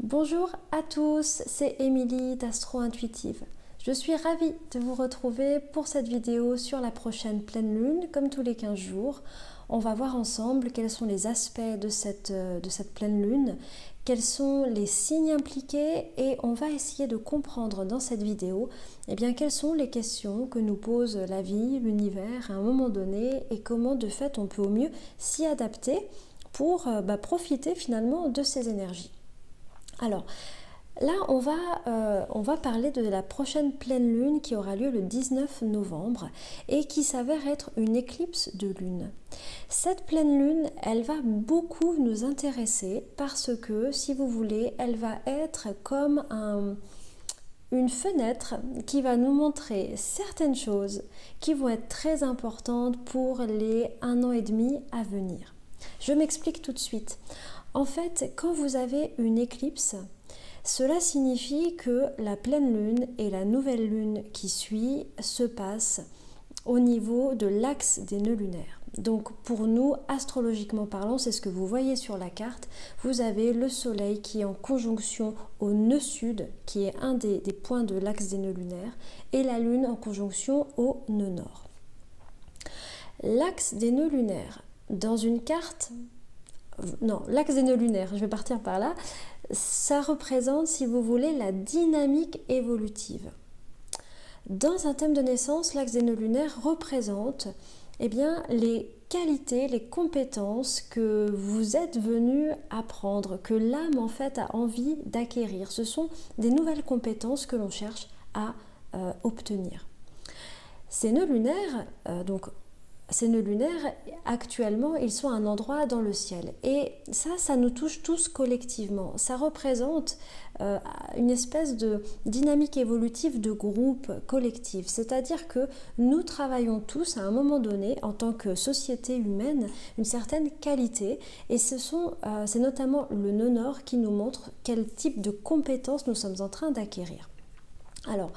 Bonjour à tous, c'est Émilie d'Astro Intuitive. Je suis ravie de vous retrouver pour cette vidéo sur la prochaine pleine lune, comme tous les 15 jours. On va voir ensemble quels sont les aspects de cette pleine lune, quels sont les signes impliqués et on va essayer de comprendre dans cette vidéo quelles sont les questions que nous pose la vie, l'univers à un moment donné et comment de fait on peut au mieux s'y adapter pour profiter finalement de ces énergies. Alors, là, on va parler de la prochaine pleine lune qui aura lieu le 19 novembre et qui s'avère être une éclipse de lune. Cette pleine lune, elle va beaucoup nous intéresser parce que, si vous voulez, elle va être comme une fenêtre qui va nous montrer certaines choses qui vont être très importantes pour les 1 an et demi à venir. Je m'explique tout de suite. En fait, quand vous avez une éclipse, cela signifie que la pleine lune et la nouvelle lune qui suit se passent au niveau de l'axe des nœuds lunaires. Donc pour nous, astrologiquement parlant, c'est ce que vous voyez sur la carte, vous avez le soleil qui est en conjonction au nœud sud, qui est un des points de l'axe des nœuds lunaires, et la lune en conjonction au nœud nord. L'axe des nœuds lunaires, dans une carte... Non, l'axe des nœuds lunaires, je vais partir par là, ça représente, si vous voulez, la dynamique évolutive. Dans un thème de naissance, l'axe des nœuds lunaires représente les qualités, les compétences que vous êtes venu apprendre, que l'âme en fait a envie d'acquérir. Ce sont des nouvelles compétences que l'on cherche à obtenir. Ces nœuds lunaires, ces nœuds lunaires, actuellement, ils sont à un endroit dans le ciel. Et ça nous touche tous collectivement. Ça représente une espèce de dynamique évolutive de groupe collectif. C'est-à-dire que nous travaillons tous, à un moment donné, en tant que société humaine, une certaine qualité. Et c'est notamment le nœud nord qui nous montre quel type de compétences nous sommes en train d'acquérir. Alors,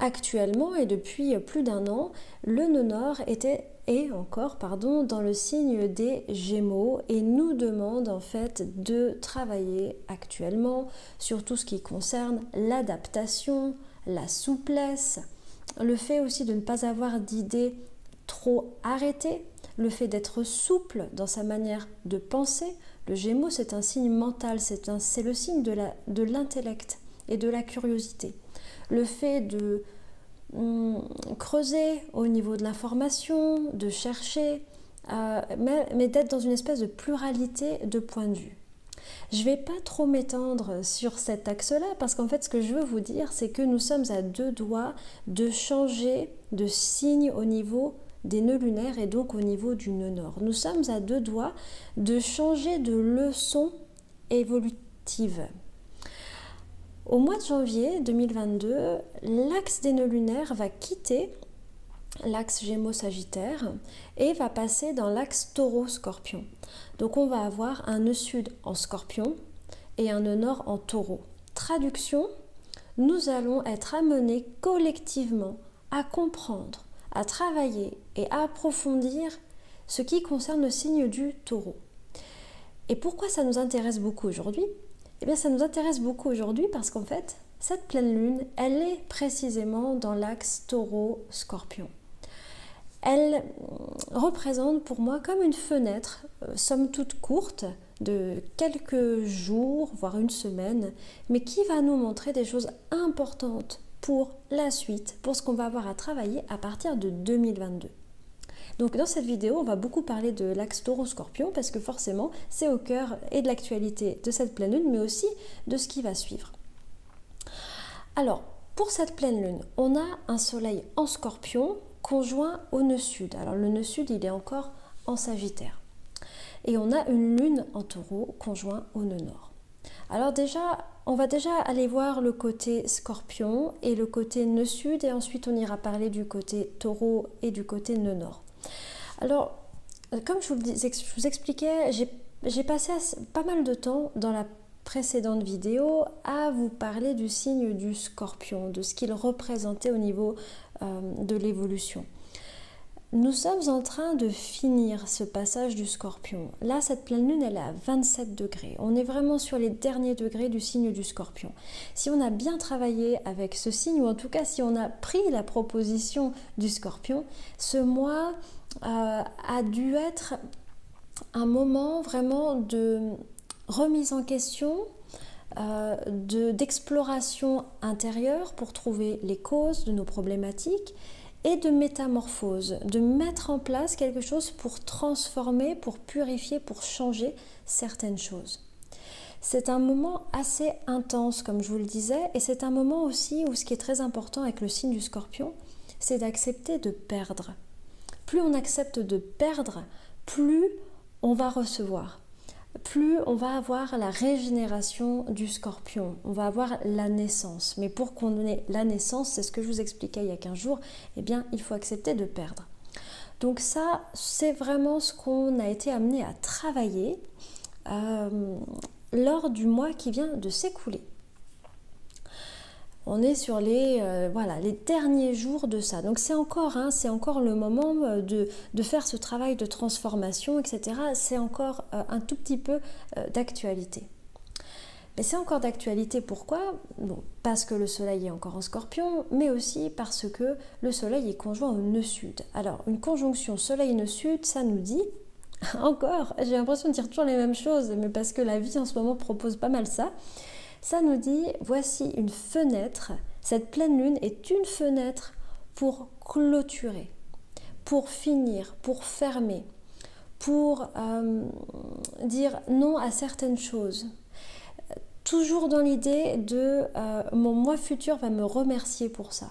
actuellement, et depuis plus d'1 an, le nœud nord est encore dans le signe des Gémeaux et nous demande en fait de travailler actuellement sur tout ce qui concerne l'adaptation, la souplesse, le fait aussi de ne pas avoir d'idées trop arrêtées, le fait d'être souple dans sa manière de penser. Le Gémeaux, c'est un signe mental, c'est le signe de l'intellect et de la curiosité. Le fait de creuser au niveau de l'information, de chercher, mais d'être dans une espèce de pluralité de points de vue. Je ne vais pas trop m'étendre sur cet axe-là parce qu'en fait ce que je veux vous dire c'est que nous sommes à 2 doigts de changer de signe au niveau des nœuds lunaires et donc au niveau du nœud nord. Nous sommes à 2 doigts de changer de leçon évolutive. Au mois de janvier 2022, l'axe des nœuds lunaires va quitter l'axe Gémeaux-Sagittaire et va passer dans l'axe Taureau-Scorpion. Donc on va avoir un nœud sud en Scorpion et un nœud nord en Taureau. Traduction, nous allons être amenés collectivement à comprendre, à travailler et à approfondir ce qui concerne le signe du Taureau. Et pourquoi ça nous intéresse beaucoup aujourd'hui ? Ça nous intéresse beaucoup aujourd'hui parce qu'en fait, cette pleine lune, elle est précisément dans l'axe Taureau-Scorpion. Elle représente pour moi comme une fenêtre, somme toute courte, de quelques jours, voire une semaine, mais qui va nous montrer des choses importantes pour la suite, pour ce qu'on va avoir à travailler à partir de 2022. Donc dans cette vidéo, on va beaucoup parler de l'axe Taureau-Scorpion parce que forcément, c'est au cœur et de l'actualité de cette pleine lune, mais aussi de ce qui va suivre. Alors, pour cette pleine lune, on a un soleil en Scorpion conjoint au nœud sud. Alors le nœud sud, il est encore en Sagittaire. Et on a une lune en Taureau conjoint au nœud nord. Alors on va déjà aller voir le côté Scorpion et le côté nœud sud et ensuite on ira parler du côté Taureau et du côté nœud nord. Alors, comme je vous expliquais, j'ai passé pas mal de temps dans la précédente vidéo à vous parler du signe du Scorpion, de ce qu'il représentait au niveau de l'évolution. Nous sommes en train de finir ce passage du Scorpion. Là, cette pleine lune, elle est à 27 degrés. On est vraiment sur les derniers degrés du signe du Scorpion. Si on a bien travaillé avec ce signe, ou en tout cas si on a pris la proposition du Scorpion, ce mois a dû être un moment vraiment de remise en question, d'exploration intérieure pour trouver les causes de nos problématiques, et de métamorphose, de mettre en place quelque chose pour transformer, pour purifier, pour changer certaines choses. C'est un moment assez intense, comme je vous le disais, et c'est un moment aussi où ce qui est très important avec le signe du Scorpion, c'est d'accepter de perdre. Plus on accepte de perdre, plus on va recevoir. Plus on va avoir la régénération du Scorpion, on va avoir la naissance. Mais pour qu'on ait la naissance, c'est ce que je vous expliquais il y a 15 jours, eh bien, il faut accepter de perdre. Donc ça, c'est vraiment ce qu'on a été amené à travailler lors du mois qui vient de s'écouler. On est sur les derniers jours de ça. Donc c'est encore le moment de faire ce travail de transformation, etc. C'est encore un tout petit peu d'actualité. Mais c'est encore d'actualité, pourquoi ? Bon, parce que le soleil est encore en Scorpion, mais aussi parce que le soleil est conjoint au nœud sud. Alors, une conjonction soleil-nœud sud, ça nous dit, encore, j'ai l'impression de dire toujours les mêmes choses, mais parce que la vie en ce moment propose pas mal ça, ça nous dit, voici une fenêtre, cette pleine lune est une fenêtre pour clôturer, pour finir, pour fermer, pour dire non à certaines choses. Toujours dans l'idée de mon moi futur va me remercier pour ça.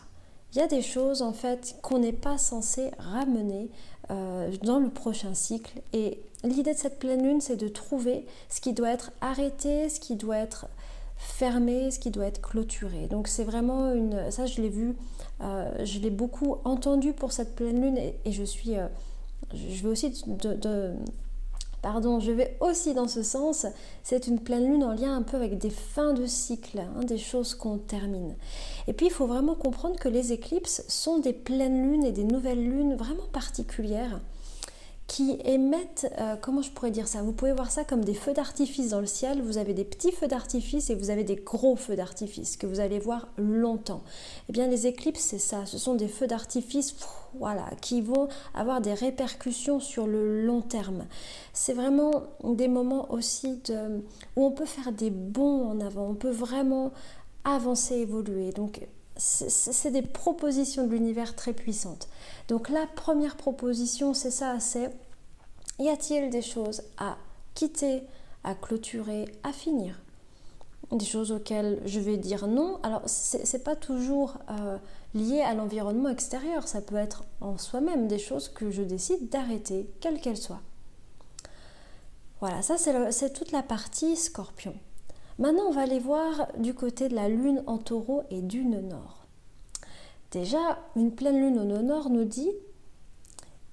Il y a des choses en fait qu'on n'est pas censé ramener dans le prochain cycle. Et l'idée de cette pleine lune, c'est de trouver ce qui doit être arrêté, ce qui doit être fermé, ce qui doit être clôturé. Donc c'est vraiment ça je l'ai vu, je l'ai beaucoup entendu pour cette pleine lune et je vais aussi dans ce sens. C'est une pleine lune en lien un peu avec des fins de cycle, des choses qu'on termine. Et puis il faut vraiment comprendre que les éclipses sont des pleines lunes et des nouvelles lunes vraiment particulières qui émettent, comment je pourrais dire ça ? Vous pouvez voir ça comme des feux d'artifice dans le ciel. Vous avez des petits feux d'artifice et vous avez des gros feux d'artifice que vous allez voir longtemps. Eh bien, les éclipses, c'est ça. Ce sont des feux d'artifice, qui vont avoir des répercussions sur le long terme. C'est vraiment des moments aussi où on peut faire des bonds en avant. On peut vraiment avancer, évoluer. Donc, c'est des propositions de l'univers très puissantes. Donc la première proposition, c'est ça, c'est y a-t-il des choses à quitter, à clôturer, à finir ? Des choses auxquelles je vais dire non. Alors c'est pas toujours lié à l'environnement extérieur, ça peut être en soi-même des choses que je décide d'arrêter, quelles qu'elles soient. Voilà, ça c'est toute la partie Scorpion. Maintenant, on va aller voir du côté de la lune en taureau et du nœud nord. Déjà, une pleine lune au nœud nord nous dit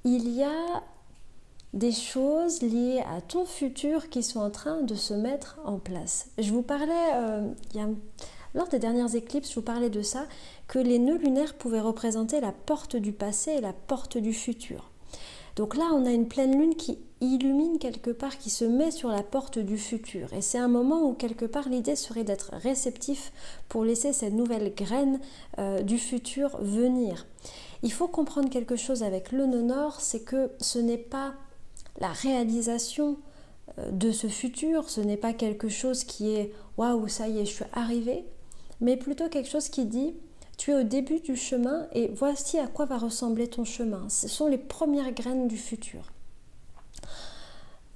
il y a des choses liées à ton futur qui sont en train de se mettre en place. Je vous parlais, lors des dernières éclipses, je vous parlais de ça, que les nœuds lunaires pouvaient représenter la porte du passé et la porte du futur. Donc là, on a une pleine lune qui illumine quelque part, qui se met sur la porte du futur. Et c'est un moment où quelque part l'idée serait d'être réceptif pour laisser cette nouvelle graine du futur venir. Il faut comprendre quelque chose avec le nœud nord, c'est que ce n'est pas la réalisation de ce futur, ce n'est pas quelque chose qui est « waouh, ça y est, je suis arrivée », mais plutôt quelque chose qui dit tu es au début du chemin et voici à quoi va ressembler ton chemin. Ce sont les premières graines du futur.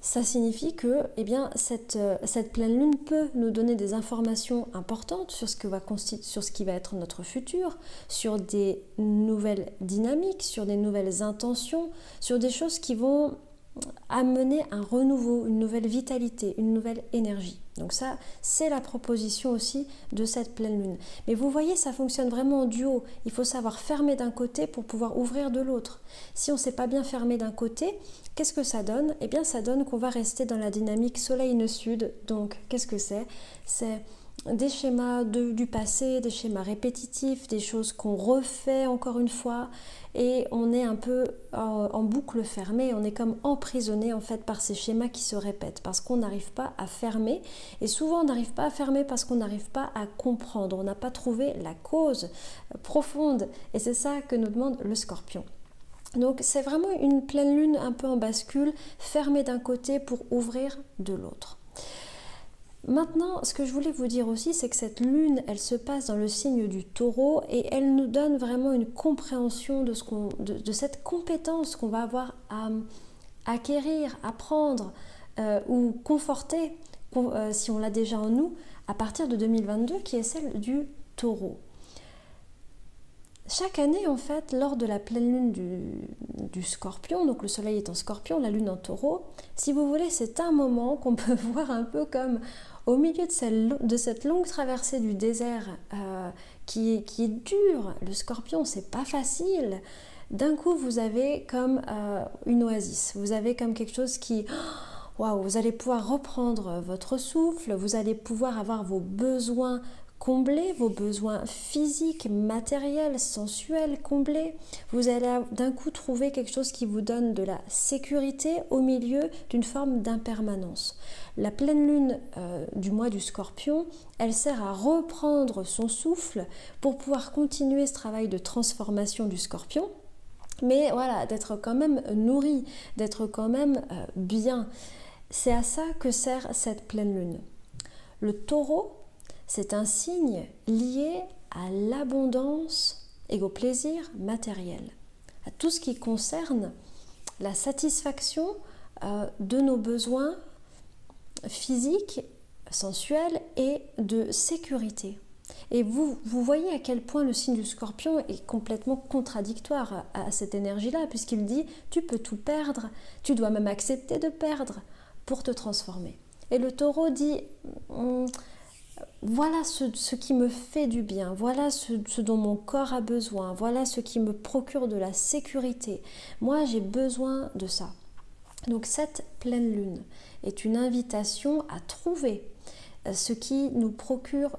Ça signifie que cette pleine lune peut nous donner des informations importantes sur ce qui va être notre futur, sur des nouvelles dynamiques, sur des nouvelles intentions, sur des choses qui vont amener un renouveau, une nouvelle vitalité, une nouvelle énergie. Donc ça, c'est la proposition aussi de cette pleine lune. Mais vous voyez, ça fonctionne vraiment en duo. Il faut savoir fermer d'un côté pour pouvoir ouvrir de l'autre. Si on ne sait pas bien fermer d'un côté, qu'est-ce que ça donne ? Eh bien, ça donne qu'on va rester dans la dynamique soleil-nœud sud. Donc, qu'est-ce que c'est ? C'est des schémas du passé, des schémas répétitifs, des choses qu'on refait encore une fois, et on est un peu en boucle fermée, on est comme emprisonné en fait par ces schémas qui se répètent, parce qu'on n'arrive pas à fermer, et souvent on n'arrive pas à fermer parce qu'on n'arrive pas à comprendre, on n'a pas trouvé la cause profonde, et c'est ça que nous demande le Scorpion. Donc c'est vraiment une pleine lune un peu en bascule, fermée d'un côté pour ouvrir de l'autre. Maintenant, ce que je voulais vous dire aussi, c'est que cette lune, elle se passe dans le signe du Taureau et elle nous donne vraiment une compréhension de cette compétence qu'on va avoir à acquérir, apprendre ou conforter, si on l'a déjà en nous, à partir de 2022, qui est celle du Taureau. Chaque année, en fait, lors de la pleine lune du Scorpion, donc le soleil est en Scorpion, la lune en Taureau, si vous voulez, c'est un moment qu'on peut voir un peu comme au milieu de cette longue traversée du désert qui est dure. Le Scorpion, c'est pas facile. D'un coup, vous avez comme une oasis, vous avez comme quelque chose qui... Waouh, vous allez pouvoir reprendre votre souffle, vous allez pouvoir avoir vos besoins comblés, vos besoins physiques, matériels, sensuels comblés. Vous allez d'un coup trouver quelque chose qui vous donne de la sécurité au milieu d'une forme d'impermanence. La pleine lune du mois du Scorpion, elle sert à reprendre son souffle pour pouvoir continuer ce travail de transformation du Scorpion. Mais voilà, d'être quand même nourri, d'être quand même bien. C'est à ça que sert cette pleine lune. Le Taureau, c'est un signe lié à l'abondance et au plaisir matériel, à tout ce qui concerne la satisfaction de nos besoins physiques, sensuels et de sécurité. Et vous voyez à quel point le signe du Scorpion est complètement contradictoire à cette énergie-là, puisqu'il dit « tu peux tout perdre, tu dois même accepter de perdre pour te transformer ». Et le Taureau dit voilà ce qui me fait du bien, voilà ce dont mon corps a besoin, voilà ce qui me procure de la sécurité. Moi, j'ai besoin de ça. Donc cette pleine lune est une invitation à trouver ce qui nous procure,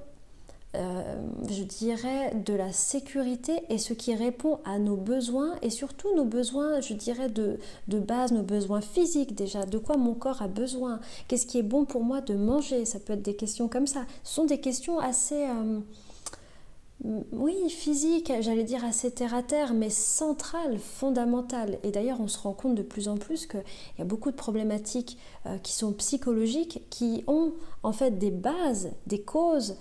je dirais, de la sécurité et ce qui répond à nos besoins et surtout nos besoins, je dirais, de base, nos besoins physiques déjà, de quoi mon corps a besoin, qu'est-ce qui est bon pour moi de manger, ça peut être des questions comme ça. Ce sont des questions assez, oui, physiques, j'allais dire assez terre-à-terre, mais centrales, fondamentales. Et d'ailleurs, on se rend compte de plus en plus qu'il y a beaucoup de problématiques qui sont psychologiques, qui ont en fait des bases, des causes,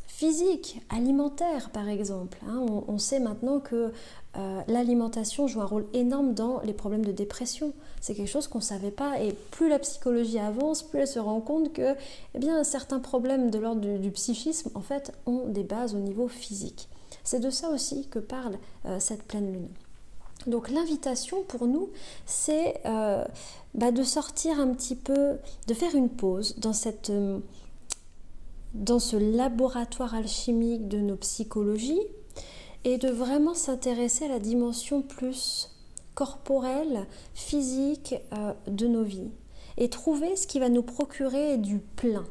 physique, alimentaire par exemple. On sait maintenant que l'alimentation joue un rôle énorme dans les problèmes de dépression. C'est quelque chose qu'on ne savait pas et plus la psychologie avance, plus elle se rend compte que certains problèmes de l'ordre du psychisme en fait ont des bases au niveau physique. C'est de ça aussi que parle cette pleine lune. Donc l'invitation pour nous, c'est de sortir un petit peu, de faire une pause dans ce laboratoire alchimique de nos psychologies et de vraiment s'intéresser à la dimension plus corporelle, physique de nos vies et trouver ce qui va nous procurer du plein.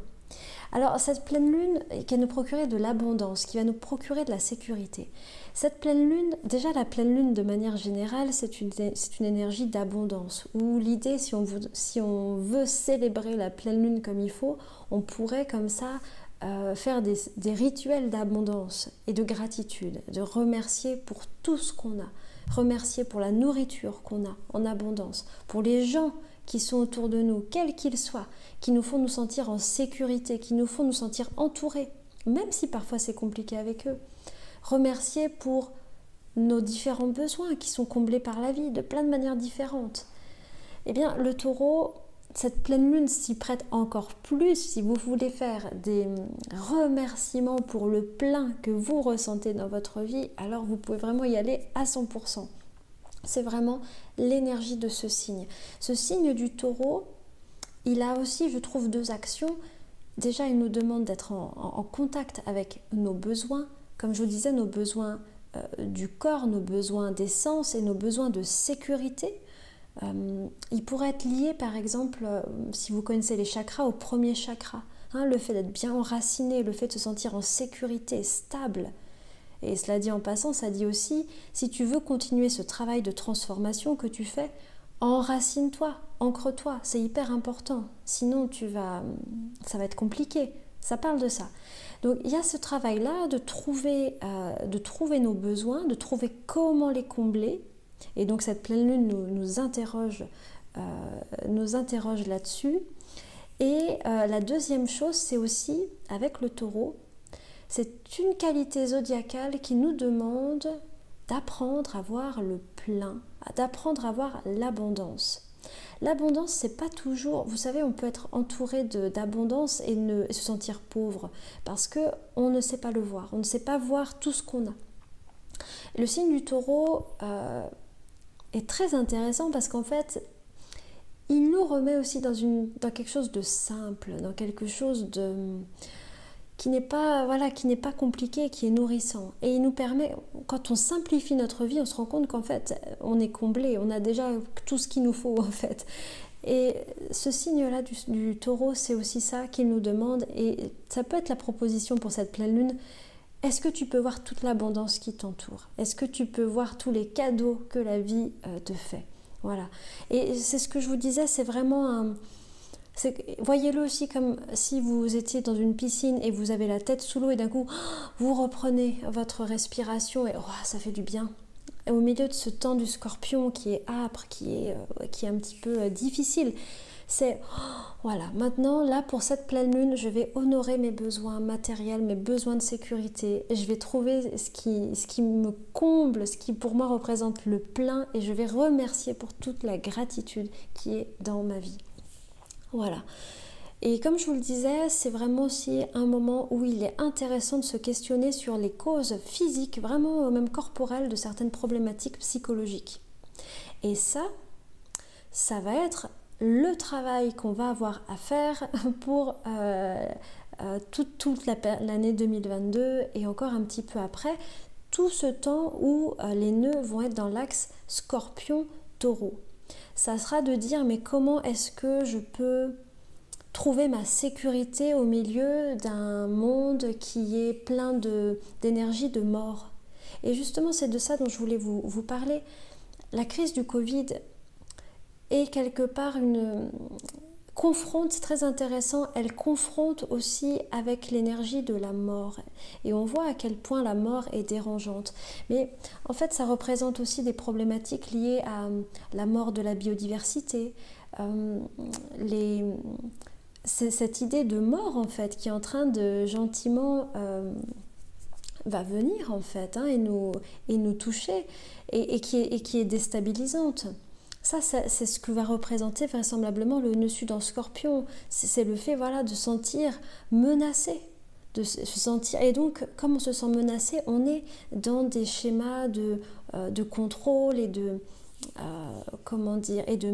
Alors cette pleine lune qui va nous procurer de l'abondance, qui va nous procurer de la sécurité. Cette pleine lune, déjà la pleine lune de manière générale, c'est une énergie d'abondance où l'idée, si on veut célébrer la pleine lune comme il faut, on pourrait comme ça faire des rituels d'abondance et de gratitude, de remercier pour tout ce qu'on a, remercier pour la nourriture qu'on a en abondance, pour les gens qui sont autour de nous, quels qu'ils soient, qui nous font nous sentir en sécurité, qui nous font nous sentir entourés, même si parfois c'est compliqué avec eux. Remercier pour nos différents besoins qui sont comblés par la vie de plein de manières différentes. Eh bien, le Taureau, cette pleine lune s'y prête encore plus si vous voulez faire des remerciements pour le plein que vous ressentez dans votre vie, alors vous pouvez vraiment y aller à 100%. C'est vraiment l'énergie de ce signe. Ce signe du Taureau, il a aussi, je trouve, deux actions. Déjà, il nous demande d'être en contact avec nos besoins, comme je vous disais, nos besoins du corps, nos besoins d'essence et nos besoins de sécurité. Il pourrait être lié, par exemple, si vous connaissez les chakras, au premier chakra. hein, le fait d'être bien enraciné, le fait de se sentir en sécurité, stable. Et cela dit en passant, ça dit aussi, si tu veux continuer ce travail de transformation que tu fais, enracine-toi, ancre-toi, c'est hyper important. Sinon, ça va être compliqué. Ça parle de ça. Donc, il y a ce travail-là de trouver nos besoins, de trouver comment les combler. Et donc, cette pleine lune nous interroge là-dessus. Et la deuxième chose, c'est aussi, avec le taureau, c'est une qualité zodiacale qui nous demande d'apprendre à voir le plein, d'apprendre à voir l'abondance. L'abondance, c'est pas toujours... Vous savez, on peut être entouré d'abondance et se sentir pauvre parce qu'on ne sait pas le voir, on ne sait pas voir tout ce qu'on a. Le signe du taureau est très intéressant parce qu'en fait, il nous remet aussi dans quelque chose de simple, dans quelque chose qui n'est pas compliqué, qui est nourrissant. Et il nous permet, quand on simplifie notre vie, on se rend compte qu'en fait, on est comblé, on a déjà tout ce qu'il nous faut en fait. Et ce signe-là du taureau, c'est aussi ça qu'il nous demande, et ça peut être la proposition pour cette pleine lune. Est-ce que tu peux voir toute l'abondance qui t'entoure? Est-ce que tu peux voir tous les cadeaux que la vie te fait? Voilà. Et c'est ce que je vous disais, c'est vraiment voyez-le aussi comme si vous étiez dans une piscine et vous avez la tête sous l'eau et d'un coup, vous reprenez votre respiration et ça fait du bien. Et au milieu de ce temps du scorpion qui est âpre, qui est un petit peu difficile, c'est voilà, maintenant, là, pour cette pleine lune, je vais honorer mes besoins matériels, mes besoins de sécurité. Je vais trouver ce qui me comble, ce qui pour moi représente le plein et je vais remercier pour toute la gratitude qui est dans ma vie. Voilà. Et comme je vous le disais, c'est vraiment aussi un moment où il est intéressant de se questionner sur les causes physiques, vraiment même corporelles, de certaines problématiques psychologiques. Et ça va être le travail qu'on va avoir à faire pour toute l'année 2022 et encore un petit peu après, tout ce temps où les nœuds vont être dans l'axe Scorpion-Taureau. Ça sera de dire mais comment est-ce que je peux trouver ma sécurité au milieu d'un monde qui est plein d'énergie de mort. Et justement, c'est de ça dont je voulais vous parler. La crise du Covid est quelque part c'est très intéressant, elle confronte aussi avec l'énergie de la mort. Et on voit à quel point la mort est dérangeante. Mais en fait, ça représente aussi des problématiques liées à la mort de la biodiversité, c'est cette idée de mort en fait qui est en train de gentiment va venir en fait et nous toucher et qui est déstabilisante. Ça, c'est ce que va représenter vraisemblablement le nœud sud en Scorpion. C'est le fait de sentir menacé, de se sentir. Et donc, comme on se sent menacé, on est dans des schémas de contrôle et de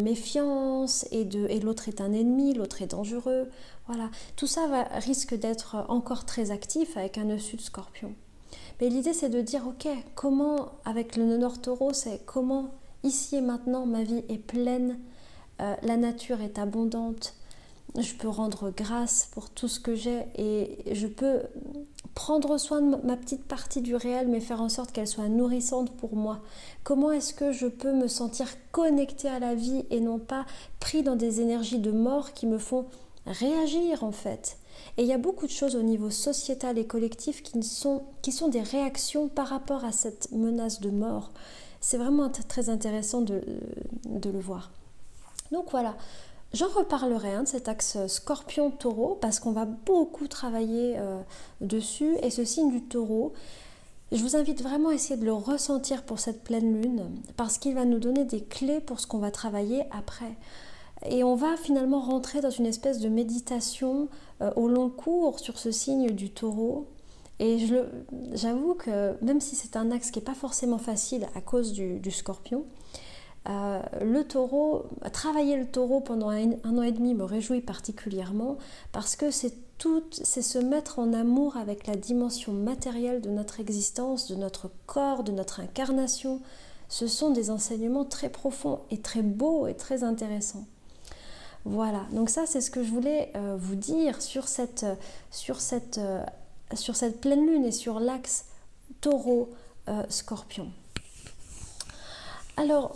méfiance et l'autre est un ennemi, l'autre est dangereux. Voilà, tout ça risque d'être encore très actif avec un nœud sud Scorpion. Mais l'idée, c'est de dire, ok, comment avec le nœud nord Taureau, c'est comment ici et maintenant, ma vie est pleine, la nature est abondante, je peux rendre grâce pour tout ce que j'ai et je peux prendre soin de ma petite partie du réel, mais faire en sorte qu'elle soit nourrissante pour moi. Comment est-ce que je peux me sentir connectée à la vie et non pas pris dans des énergies de mort qui me font réagir en fait? Et il y a beaucoup de choses au niveau sociétal et collectif qui sont des réactions par rapport à cette menace de mort. C'est vraiment très intéressant de le voir. Donc voilà, j'en reparlerai de cet axe Scorpion-Taureau parce qu'on va beaucoup travailler dessus. Et ce signe du Taureau, je vous invite vraiment à essayer de le ressentir pour cette pleine lune parce qu'il va nous donner des clés pour ce qu'on va travailler après. Et on va finalement rentrer dans une espèce de méditation au long cours sur ce signe du Taureau. Et j'avoue que même si c'est un axe qui n'est pas forcément facile à cause du Scorpion, le Taureau, travailler le Taureau pendant un an et demi me réjouit particulièrement parce que c'est se mettre en amour avec la dimension matérielle de notre existence, de notre corps, de notre incarnation. Ce sont des enseignements très profonds et très beaux et très intéressants. Voilà, donc ça c'est ce que je voulais vous dire sur cette pleine lune et sur l'axe Taureau-Scorpion. Alors,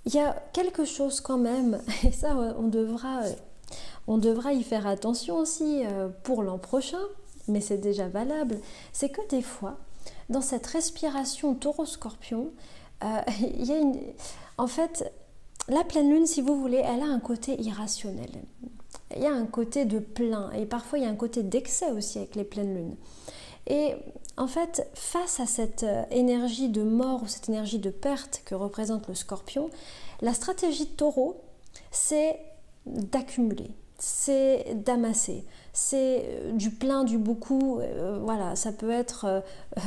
il y a quelque chose quand même, et ça on devra y faire attention aussi pour l'an prochain, mais c'est déjà valable, c'est que des fois, dans cette respiration Taureau-Scorpion, il y a en fait, la pleine lune, si vous voulez, elle a un côté irrationnel. Il y a un côté de plein, et parfois il y a un côté d'excès aussi avec les pleines lunes. Et en fait, face à cette énergie de mort ou cette énergie de perte que représente le Scorpion, la stratégie de Taureau, c'est d'accumuler, c'est d'amasser, c'est du plein, du beaucoup, voilà, ça peut être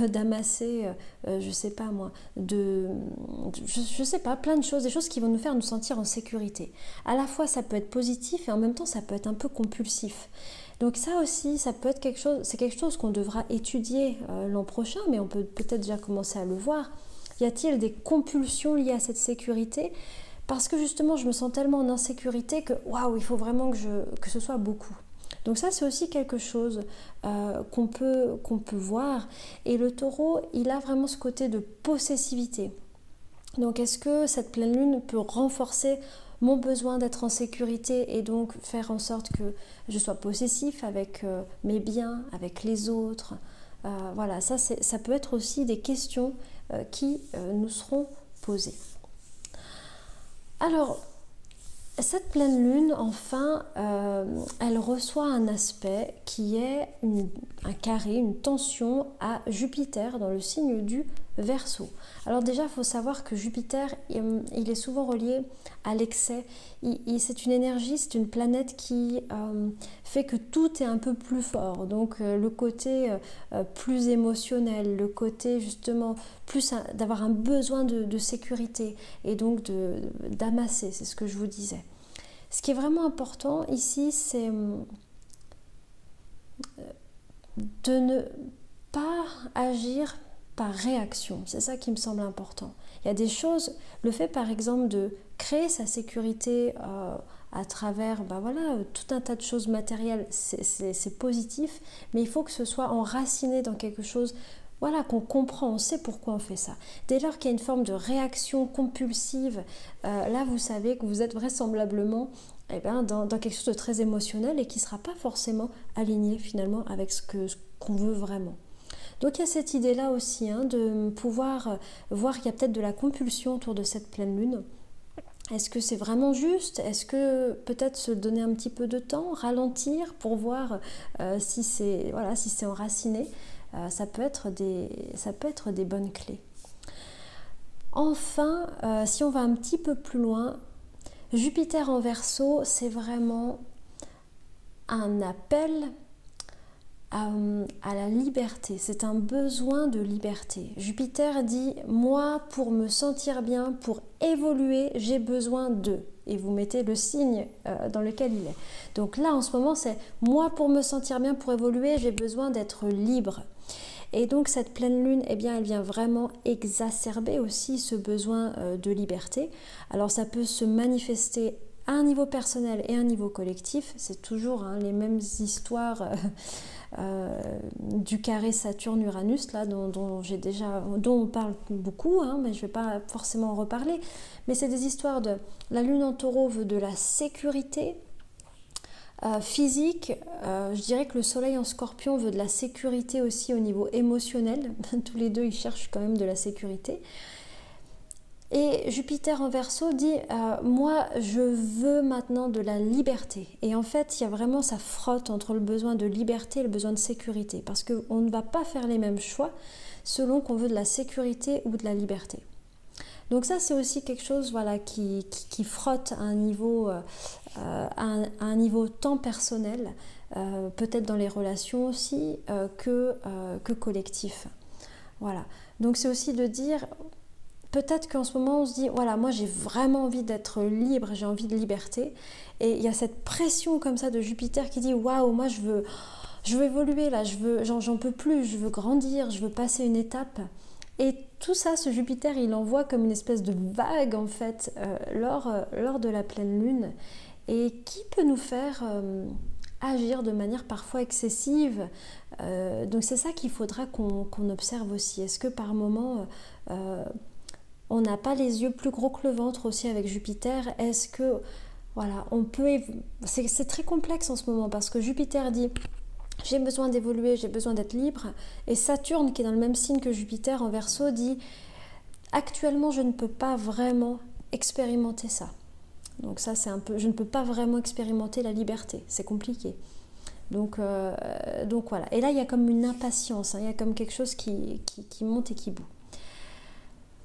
d'amasser, je sais pas moi, je sais pas, plein de choses, des choses qui vont nous faire nous sentir en sécurité. À la fois, ça peut être positif et en même temps, ça peut être un peu compulsif. Donc ça aussi, ça peut être quelque chose, c'est quelque chose qu'on devra étudier l'an prochain, mais on peut peut-être déjà commencer à le voir. Y a-t-il des compulsions liées à cette sécurité ? Parce que justement, je me sens tellement en insécurité que waouh, il faut vraiment que ce soit beaucoup. Donc ça, c'est aussi quelque chose qu'on peut voir. Et le Taureau, il a vraiment ce côté de possessivité. Donc est-ce que cette pleine lune peut renforcer mon besoin d'être en sécurité et donc faire en sorte que je sois possessif avec mes biens, avec les autres. Voilà, ça peut être aussi des questions qui nous seront posées. Alors, cette pleine lune, enfin, elle reçoit un aspect qui est un carré, une tension à Jupiter dans le signe du Verseau. Alors déjà, il faut savoir que Jupiter, il est souvent relié à l'excès. C'est une énergie, c'est une planète qui fait que tout est un peu plus fort. Donc le côté plus émotionnel, le côté justement plus d'avoir un besoin de sécurité et donc d'amasser, c'est ce que je vous disais. Ce qui est vraiment important ici, c'est de ne pas agir par réaction. C'est ça qui me semble important. Il y a des choses, le fait par exemple de créer sa sécurité à travers tout un tas de choses matérielles, c'est positif, mais il faut que ce soit enraciné dans quelque chose qu'on comprend, on sait pourquoi on fait ça. Dès lors qu'il y a une forme de réaction compulsive, là vous savez que vous êtes vraisemblablement dans quelque chose de très émotionnel et qui ne sera pas forcément aligné finalement avec ce qu'on veut vraiment. Donc il y a cette idée-là aussi de pouvoir voir qu'il y a peut-être de la compulsion autour de cette pleine lune. Est-ce que c'est vraiment juste? Est-ce que peut-être se donner un petit peu de temps, ralentir pour voir si c'est enraciné? Ça peut être des bonnes clés. Enfin, si on va un petit peu plus loin, Jupiter en Verseau, c'est vraiment un appel à la liberté, c'est un besoin de liberté. Jupiter dit, moi pour me sentir bien, pour évoluer, j'ai besoin de, et vous mettez le signe dans lequel il est. Donc là en ce moment c'est, moi pour me sentir bien, pour évoluer, j'ai besoin d'être libre. Et donc cette pleine lune, elle vient vraiment exacerber aussi ce besoin de liberté. Alors ça peut se manifester à un niveau personnel et à un niveau collectif, c'est toujours les mêmes histoires du carré Saturne-Uranus là dont on parle beaucoup, mais je ne vais pas forcément en reparler, mais c'est des histoires de la lune en Taureau veut de la sécurité physique, je dirais que le soleil en Scorpion veut de la sécurité aussi au niveau émotionnel, tous les deux ils cherchent quand même de la sécurité. Et Jupiter en Verseau dit moi je veux maintenant de la liberté. Et en fait il y a vraiment, ça frotte entre le besoin de liberté et le besoin de sécurité, parce qu'on ne va pas faire les mêmes choix selon qu'on veut de la sécurité ou de la liberté. Donc ça c'est aussi quelque chose qui frotte à un niveau tant personnel, peut-être dans les relations aussi, que collectif. Voilà. Donc c'est aussi de dire, peut-être qu'en ce moment on se dit, voilà, moi j'ai vraiment envie d'être libre, j'ai envie de liberté, et il y a cette pression comme ça de Jupiter qui dit, waouh, moi je veux évoluer là, j'en peux plus, je veux grandir, je veux passer une étape. Et tout ça, ce Jupiter, il envoie comme une espèce de vague en fait lors de la pleine lune. et qui peut nous faire agir de manière parfois excessive. Donc c'est ça qu'il faudra qu'on observe aussi. Est-ce que par moment on n'a pas les yeux plus gros que le ventre aussi avec Jupiter? Est-ce que voilà, on peut... C'est très complexe en ce moment parce que Jupiter dit j'ai besoin d'évoluer, j'ai besoin d'être libre, et Saturne qui est dans le même signe que Jupiter en Verseau dit actuellement je ne peux pas vraiment expérimenter ça. Donc ça c'est un peu, je ne peux pas vraiment expérimenter la liberté, c'est compliqué. Donc voilà, et là il y a comme une impatience, hein, il y a comme quelque chose qui monte et qui bout.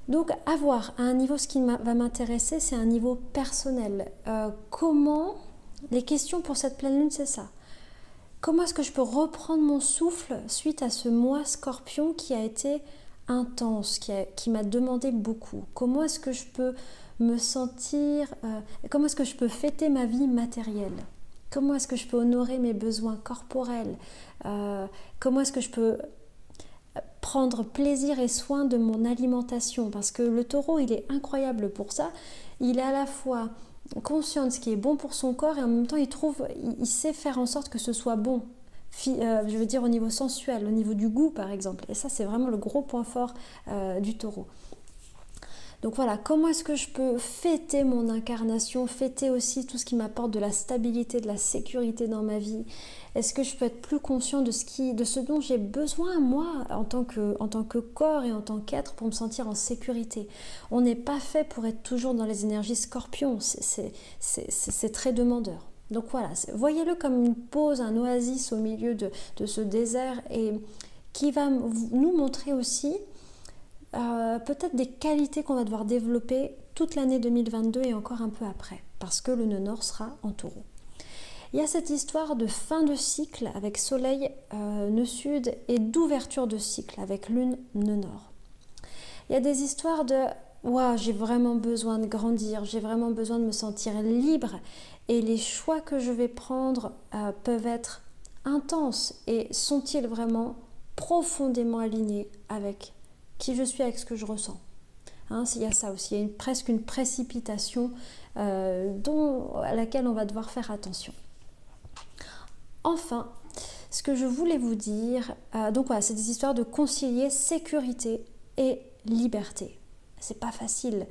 Donc à voir, à un niveau, ce qui va m'intéresser, c'est un niveau personnel. Comment, les questions pour cette pleine lune, c'est ça. Comment est-ce que je peux reprendre mon souffle suite à ce mois Scorpion qui a été intense, qui m'a demandé beaucoup? Comment est-ce que je peux me sentir, comment est-ce que je peux fêter ma vie matérielle? Comment est-ce que je peux honorer mes besoins corporels? Comment est-ce que je peux prendre plaisir et soin de mon alimentation? Parce que le taureau, il est incroyable pour ça. Il est à la fois conscient de ce qui est bon pour son corps et en même temps il sait faire en sorte que ce soit bon. Je veux dire au niveau sensuel, au niveau du goût par exemple. Et ça c'est vraiment le gros point fort du taureau. Donc voilà, comment est-ce que je peux fêter mon incarnation, fêter aussi tout ce qui m'apporte de la stabilité, de la sécurité dans ma vie? Est-ce que je peux être plus conscient de ce dont j'ai besoin moi en tant que corps et en tant qu'être pour me sentir en sécurité? On n'est pas fait pour être toujours dans les énergies scorpions, c'est très demandeur. Donc voilà, voyez-le comme une pause, un oasis au milieu de ce désert et qui va nous montrer aussi peut-être des qualités qu'on va devoir développer toute l'année 2022 et encore un peu après, parce que le nœud nord sera en taureau. Il y a cette histoire de fin de cycle avec soleil nœud sud et d'ouverture de cycle avec lune nœud nord. Il y a des histoires de wow, j'ai vraiment besoin de grandir, j'ai vraiment besoin de me sentir libre et les choix que je vais prendre peuvent être intenses et sont-ils vraiment profondément alignés avec qui je suis, avec ce que je ressens. Hein, il y a ça aussi, il y a presque une précipitation à laquelle on va devoir faire attention. Enfin, ce que je voulais vous dire, donc voilà, c'est des histoires de concilier sécurité et liberté. C'est pas facile,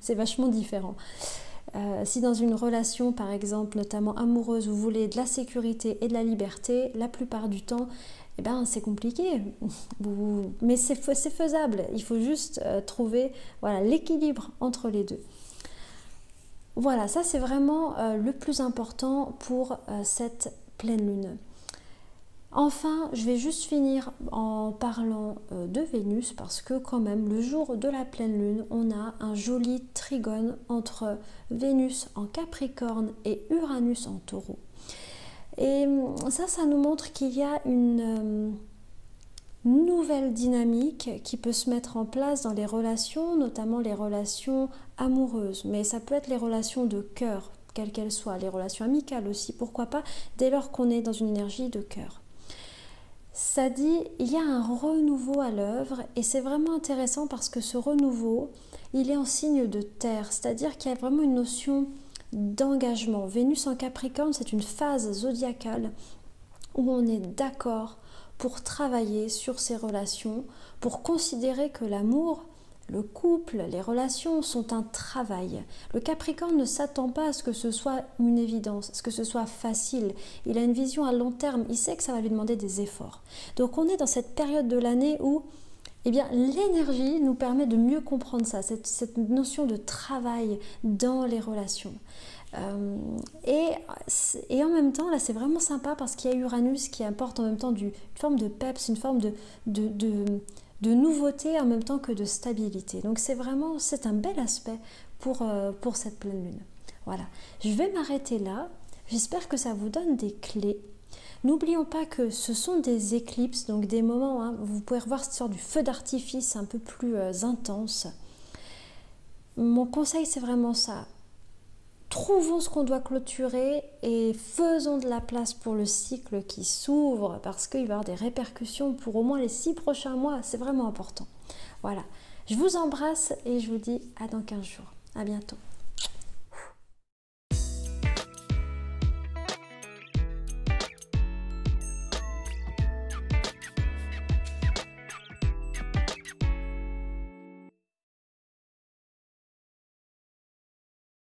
c'est vachement différent. Si dans une relation, par exemple, notamment amoureuse, vous voulez de la sécurité et de la liberté, la plupart du temps, eh ben, c'est compliqué, mais c'est faisable. Il faut juste trouver voilà, l'équilibre entre les deux. Voilà, ça c'est vraiment le plus important pour cette pleine lune. Enfin, je vais juste finir en parlant de Vénus parce que quand même, le jour de la pleine lune, on a un joli trigone entre Vénus en Capricorne et Uranus en Taureau. Et ça nous montre qu'il y a une nouvelle dynamique qui peut se mettre en place dans les relations, notamment les relations amoureuses. Mais ça peut être les relations de cœur, quelles qu'elles soient, les relations amicales aussi, pourquoi pas, dès lors qu'on est dans une énergie de cœur. Ça dit, il y a un renouveau à l'œuvre et c'est vraiment intéressant parce que ce renouveau, il est en signe de terre, c'est-à-dire qu'il y a vraiment une notion d'engagement. Vénus en Capricorne, c'est une phase zodiacale où on est d'accord pour travailler sur ces relations, pour considérer que l'amour, le couple, les relations sont un travail. Le Capricorne ne s'attend pas à ce que ce soit une évidence, à ce que ce soit facile. Il a une vision à long terme, il sait que ça va lui demander des efforts. Donc on est dans cette période de l'année où eh bien, l'énergie nous permet de mieux comprendre ça, cette notion de travail dans les relations. Et en même temps, là c'est vraiment sympa parce qu'il y a Uranus qui apporte en même temps une forme de peps, une forme de nouveauté en même temps que de stabilité. Donc c'est un bel aspect pour cette pleine lune. Voilà, je vais m'arrêter là. J'espère que ça vous donne des clés. N'oublions pas que ce sont des éclipses, donc des moments où vous pouvez revoir cette sorte du feu d'artifice un peu plus intense. Mon conseil, c'est vraiment ça. Trouvons ce qu'on doit clôturer et faisons de la place pour le cycle qui s'ouvre parce qu'il va y avoir des répercussions pour au moins les 6 prochains mois. C'est vraiment important. Voilà. Je vous embrasse et je vous dis à dans 15 jours. À bientôt.